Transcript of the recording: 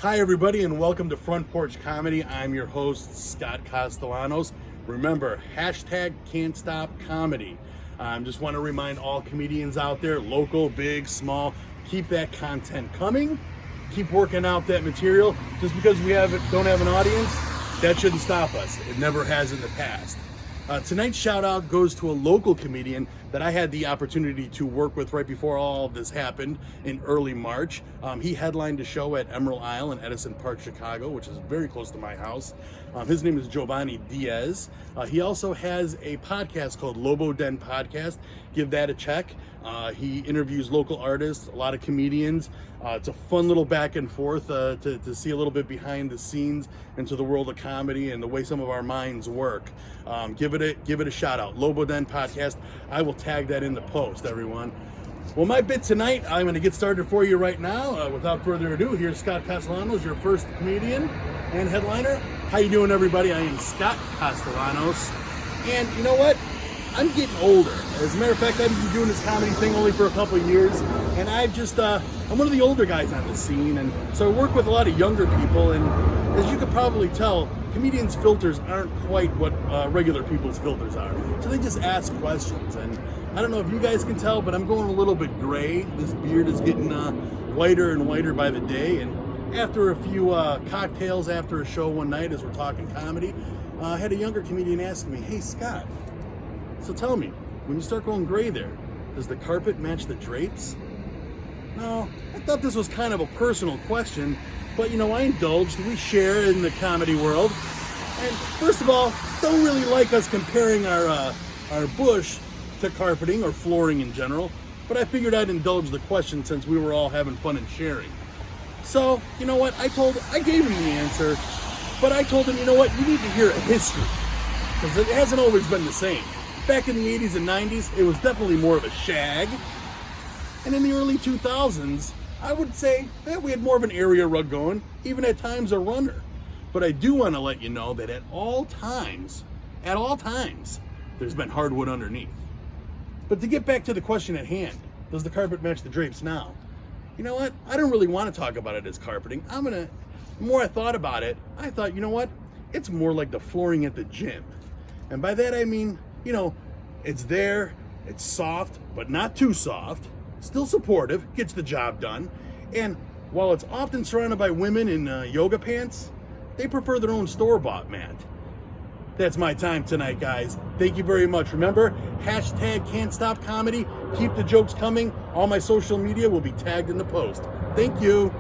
Hi everybody and welcome to Front Porch Comedy. I'm your host, Scott Castellanos. Remember, hashtag can't stop comedy. Just want to remind all comedians out there, local, big, small, keep that content coming. Keep working out that material. Just because we don't have an audience, that shouldn't stop us. It never has in the past. Tonight's shout out goes to a local comedian that I had the opportunity to work with right before all of this happened in early March. He headlined a show at Emerald Isle in Edison Park, Chicago, which is very close to my house. His name is Giovanni Diaz. He also has a podcast called Lobo Den Podcast. Give that a check. He interviews local artists, a lot of comedians. It's a fun little back and forth to see a little bit behind the scenes into the world of comedy and the way some of our minds work. Give it a shout out. Lobo Den Podcast. I will tag that in the post, everyone. Well, my bit tonight, I'm going to get started for you right now. Without further ado, here's Scott Castellanos, your first comedian and headliner. How you doing, everybody? I am Scott Castellanos, and you know what? I'm getting older. As a matter of fact, I've been doing this comedy thing only for a couple of years, and I'm one of the older guys on the scene, and so I work with a lot of younger people, and as you could probably tell, comedians' filters aren't quite what regular people's filters are. So they just ask questions, and I don't know if you guys can tell, but I'm going a little bit gray. This beard is getting whiter and whiter by the day, and after a few cocktails after a show one night as we're talking comedy, I had a younger comedian ask me, "Hey, Scott, so tell me, when you start going gray there, does the carpet match the drapes?" Now, I thought this was kind of a personal question, but I indulged. We share in the comedy world. And first of all, don't really like us comparing our bush to carpeting or flooring in general, but I figured I'd indulge the question since we were all having fun and sharing. So, you know what? I gave him the answer, but I told him, you know what? You need to hear a history, because it hasn't always been the same. Back in the 80s and 90s, it was definitely more of a shag. And in the early 2000s, I would say that we had more of an area rug going, even at times a runner. But I do want to let you know that at all times, there's been hardwood underneath. But to get back to the question at hand, does the carpet match the drapes now? You know what? I don't really want to talk about it as carpeting. The more I thought about it, I thought, you know what? It's more like the flooring at the gym. And by that I mean, it's there, it's soft, but not too soft, still supportive, gets the job done, and while it's often surrounded by women in yoga pants, they prefer their own store-bought mat. That's my time tonight, guys. Thank you very much. Remember, hashtag can't stop comedy. Keep the jokes coming. All my social media will be tagged in the post. Thank you.